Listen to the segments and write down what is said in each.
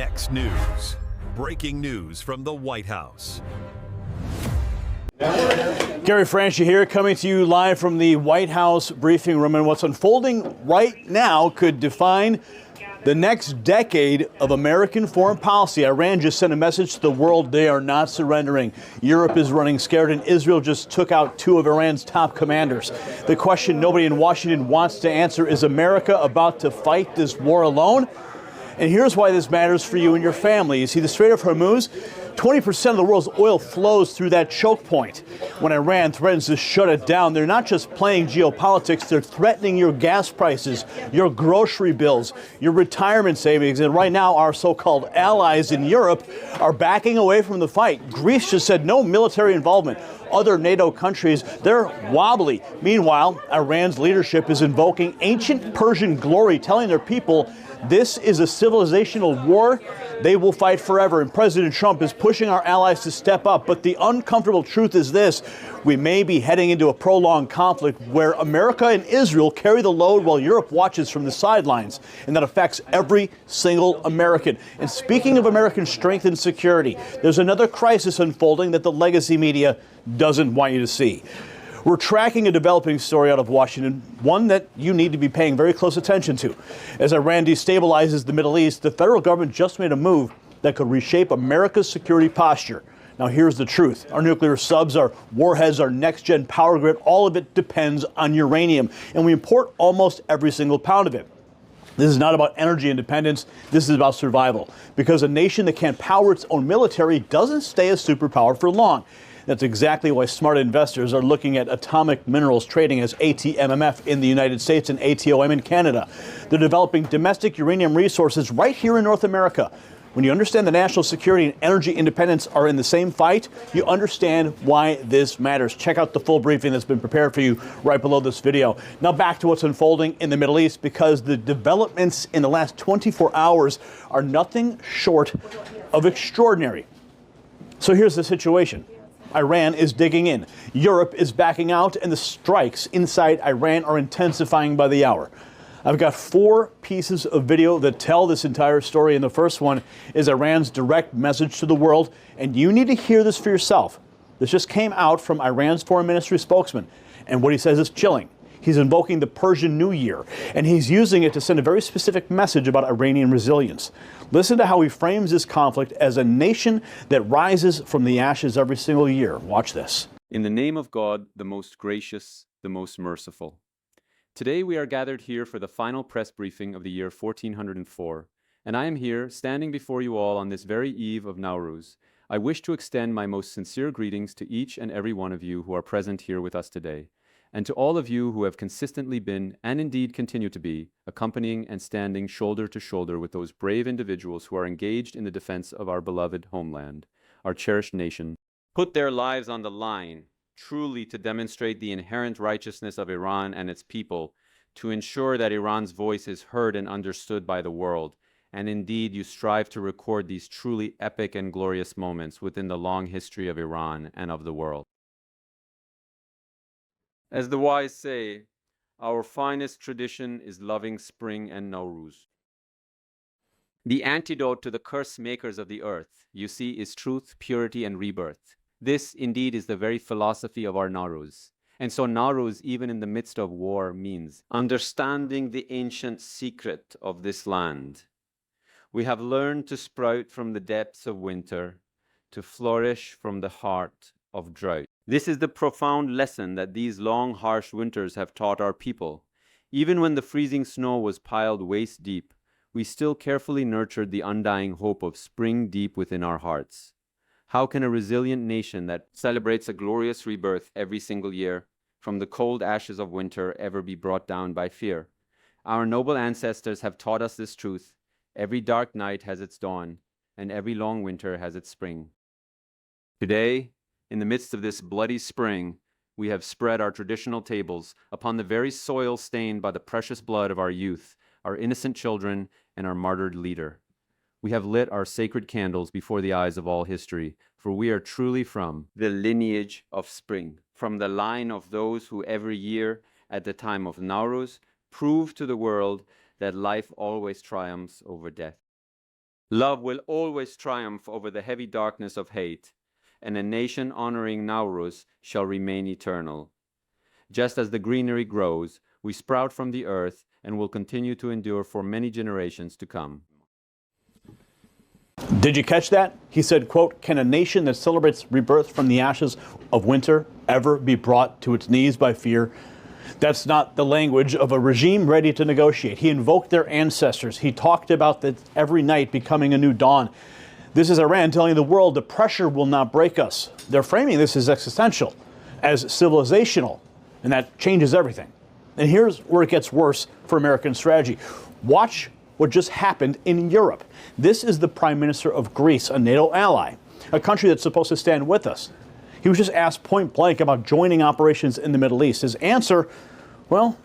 Next news. Breaking news from the White House. Gary Franchi here, coming to you live from the White House briefing room. And what's unfolding right now could define the next decade of American foreign policy. Iran just sent a message to the world they are not surrendering. Europe is running scared, and Israel just took out two of Iran's top commanders. The question nobody in Washington wants to answer is America about to fight this war alone? And here's why this matters for you and your family. You see, the Strait of Hormuz, 20% of the world's oil flows through that choke point. When Iran threatens to shut it down, they're not just playing geopolitics, they're threatening your gas prices, your grocery bills, your retirement savings. And right now, our so-called allies in Europe are backing away from the fight. Greece just said no military involvement. Other NATO countries, they're wobbly. Meanwhile, Iran's leadership is invoking ancient Persian glory, telling their people this is a civilizational war. They will fight forever. And President Trump is pushing our allies to step up. But the uncomfortable truth is this: we may be heading into a prolonged conflict where America and Israel carry the load while Europe watches from the sidelines. And that affects every single American. And speaking of American strength and security, there's another crisis unfolding that the legacy media doesn't want you to see. We're tracking a developing story out of Washington, one that you need to be paying very close attention to. As Iran destabilizes the Middle East, the federal government just made a move that could reshape America's security posture. Now, here's the truth. Our nuclear subs, our warheads, our next-gen power grid, all of it depends on uranium, and we import almost every single pound of it. This is not about energy independence. This is about survival, because a nation that can't power its own military doesn't stay a superpower for long. That's exactly why smart investors are looking at atomic minerals trading as ATMMF in the United States and ATOM in Canada. They're developing domestic uranium resources right here in North America. When you understand that national security and energy independence are in the same fight, you understand why this matters. Check out the full briefing that's been prepared for you right below this video. Now back to what's unfolding in the Middle East, because the developments in the last 24 hours are nothing short of extraordinary. So here's the situation. Iran is digging in. Europe is backing out, and the strikes inside Iran are intensifying by the hour. I've got 4 pieces of video that tell this entire story, and the first one is Iran's direct message to the world, and you need to hear this for yourself. This just came out from Iran's foreign ministry spokesman, and what he says is chilling. He's invoking the Persian New Year, and he's using it to send a very specific message about Iranian resilience. Listen to how he frames this conflict as a nation that rises from the ashes every single year. Watch this. In the name of God, the most gracious, the most merciful. Today we are gathered here for the final press briefing of the year 1404, and I am here, standing before you all on this very eve of Nowruz. I wish to extend my most sincere greetings to each and every one of you who are present here with us today, and to all of you who have consistently been, and indeed continue to be, accompanying and standing shoulder to shoulder with those brave individuals who are engaged in the defense of our beloved homeland, our cherished nation, put their lives on the line, truly to demonstrate the inherent righteousness of Iran and its people, to ensure that Iran's voice is heard and understood by the world, and indeed you strive to record these truly epic and glorious moments within the long history of Iran and of the world. As the wise say, our finest tradition is loving spring and Nowruz. The antidote to the curse makers of the earth, you see, is truth, purity, and rebirth. This, indeed, is the very philosophy of our Nowruz. And so Nowruz, even in the midst of war, means understanding the ancient secret of this land. We have learned to sprout from the depths of winter, to flourish from the heart of drought. This is the profound lesson that these long, harsh winters have taught our people. Even when the freezing snow was piled waist deep, we still carefully nurtured the undying hope of spring deep within our hearts. How can a resilient nation that celebrates a glorious rebirth every single year from the cold ashes of winter ever be brought down by fear? Our noble ancestors have taught us this truth. Every dark night has its dawn, and every long winter has its spring. Today, in the midst of this bloody spring, we have spread our traditional tables upon the very soil stained by the precious blood of our youth, our innocent children, and our martyred leader. We have lit our sacred candles before the eyes of all history, for we are truly from the lineage of spring, from the line of those who every year, at the time of Nowruz, prove to the world that life always triumphs over death. Love will always triumph over the heavy darkness of hate, and a nation honoring Nowruz shall remain eternal. Just as the greenery grows, we sprout from the earth and will continue to endure for many generations to come. Did you catch that? He said, quote, "Can a nation that celebrates rebirth from the ashes of winter ever be brought to its knees by fear?" That's not the language of a regime ready to negotiate. He invoked their ancestors. He talked about that every night becoming a new dawn. This is Iran telling the world the pressure will not break us. They're framing this as existential, as civilizational, and that changes everything. And here's where it gets worse for American strategy. Watch what just happened in Europe. This is the Prime Minister of Greece, a NATO ally, a country that's supposed to stand with us. He was just asked point blank about joining operations in the Middle East. His answer, well,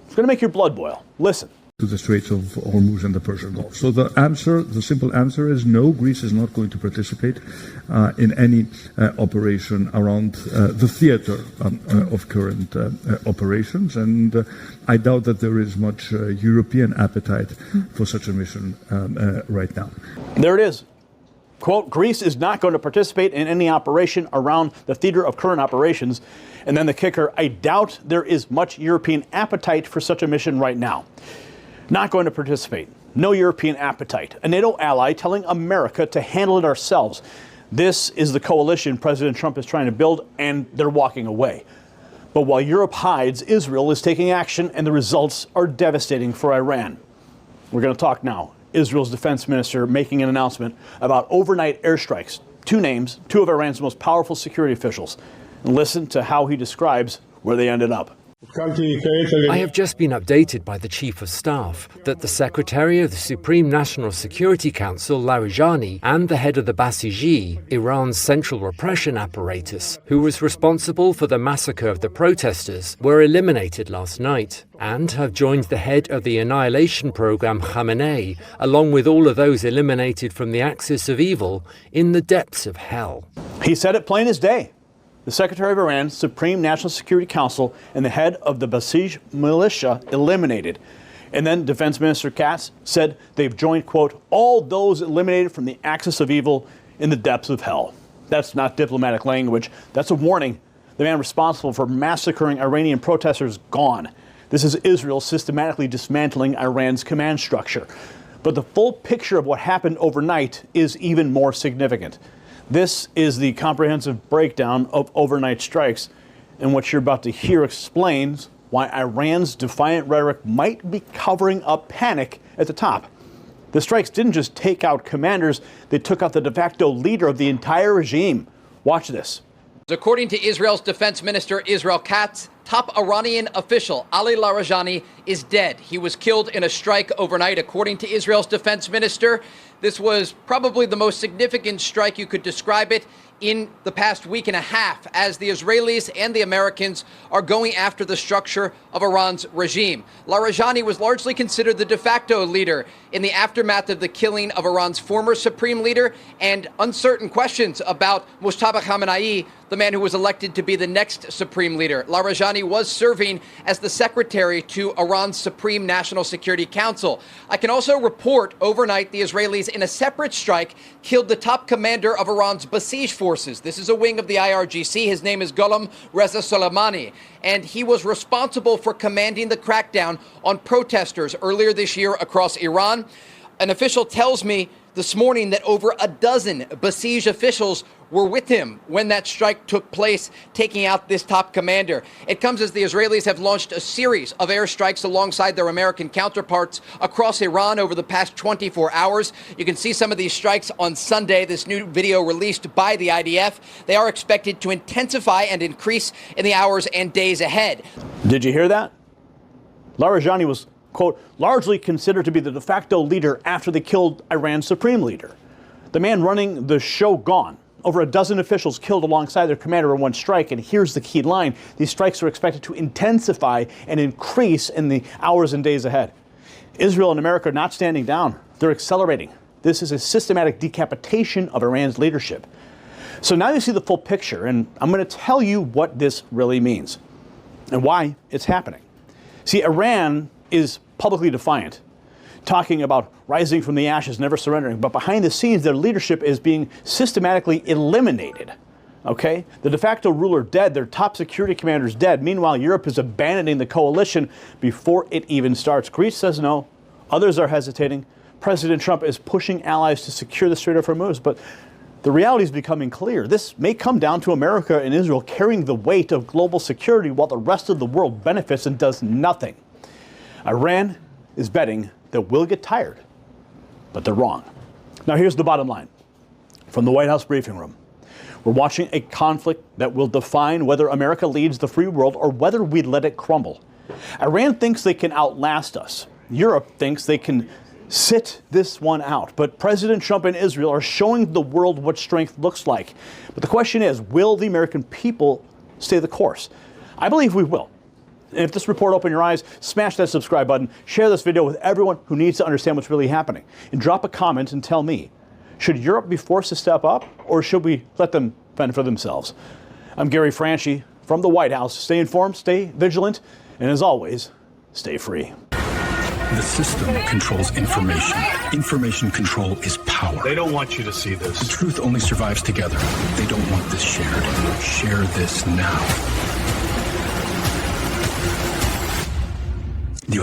it's going to make your blood boil. Listen. To the Straits of Hormuz and the Persian Gulf. So the simple answer is no, Greece is not going to participate in any operation around the theater of current operations. And I doubt that there is much European appetite for such a mission right now. There it is. Quote, Greece is not going to participate in any operation around the theater of current operations. And then the kicker, I doubt there is much European appetite for such a mission right now. Not going to participate. No European appetite. A NATO ally telling America to handle it ourselves. This is the coalition President Trump is trying to build, and they're walking away. But while Europe hides, Israel is taking action, and the results are devastating for Iran. We're going to talk now. Israel's defense minister making an announcement about overnight airstrikes. Two names, two of Iran's most powerful security officials. And listen to how he describes where they ended up. I have just been updated by the Chief of Staff that the Secretary of the Supreme National Security Council, Larijani, and the head of the Basiji, Iran's central repression apparatus, who was responsible for the massacre of the protesters, were eliminated last night and have joined the head of the annihilation program, Khamenei, along with all of those eliminated from the axis of evil in the depths of hell. He said it plain as day. The Secretary of Iran's Supreme National Security Council and the head of the Basij militia eliminated. And then Defense Minister Katz said they've joined, quote, all those eliminated from the axis of evil in the depths of hell. That's not diplomatic language. That's a warning. The man responsible for massacring Iranian protesters gone. This is Israel systematically dismantling Iran's command structure. But the full picture of what happened overnight is even more significant. This is the comprehensive breakdown of overnight strikes, and what you're about to hear explains why Iran's defiant rhetoric might be covering up panic at the top. The strikes didn't just take out commanders, they took out the de facto leader of the entire regime. Watch this. According to Israel's defense minister, Israel Katz, top Iranian official Ali Larijani is dead. He was killed in a strike overnight. According to Israel's defense minister, this was probably the most significant strike, you could describe it, in the past week and a half, as the Israelis and the Americans are going after the structure of Iran's regime. Larijani was largely considered the de facto leader in the aftermath of the killing of Iran's former supreme leader, and uncertain questions about Mojtaba Khamenei, the man who was elected to be the next supreme leader. Larijani was serving as the secretary to Iran's Supreme National Security Council. I can also report overnight the Israelis, in a separate strike, killed the top commander of Iran's Basij forces. This is a wing of the IRGC. His name is Ghulam Reza Soleimani, and he was responsible for commanding the crackdown on protesters earlier this year across Iran. An official tells me this morning that over a dozen Basij officials were with him when that strike took place, taking out this top commander. It comes as the Israelis have launched a series of airstrikes alongside their American counterparts across Iran over the past 24 hours. You can see some of these strikes on Sunday, this new video released by the IDF. They are expected to intensify and increase in the hours and days ahead. Did you hear that? Larijani was, quote, largely considered to be the de facto leader after they killed Iran's supreme leader. The man running the show gone. Over a dozen officials killed alongside their commander in one strike. And here's the key line. These strikes are expected to intensify and increase in the hours and days ahead. Israel and America are not standing down. They're accelerating. This is a systematic decapitation of Iran's leadership. So now you see the full picture, and I'm going to tell you what this really means and why it's happening. See, Iran is publicly defiant. talking about rising from the ashes, never surrendering. But behind the scenes, their leadership is being systematically eliminated. Okay? The de facto ruler dead, their top security commanders dead. Meanwhile, Europe is abandoning the coalition before it even starts. Greece says no. Others are hesitating. President Trump is pushing allies to secure the Strait of Hormuz. But the reality is becoming clear. This may come down to America and Israel carrying the weight of global security while the rest of the world benefits and does nothing. Iran is betting that we'll get tired, but they're wrong. Now here's the bottom line from the White House briefing room. We're watching a conflict that will define whether America leads the free world or whether we let it crumble. Iran thinks they can outlast us. Europe thinks they can sit this one out. But President Trump and Israel are showing the world what strength looks like. But the question is, will the American people stay the course? I believe we will. And if this report opened your eyes, smash that subscribe button, share this video with everyone who needs to understand what's really happening, and drop a comment and tell me, should Europe be forced to step up, or should we let them fend for themselves? I'm Gary Franchi from the White House. Stay informed, stay vigilant, and as always, stay free. The system controls information. Information control is power. They don't want you to see this. The truth only survives together. They don't want this shared. Share this now.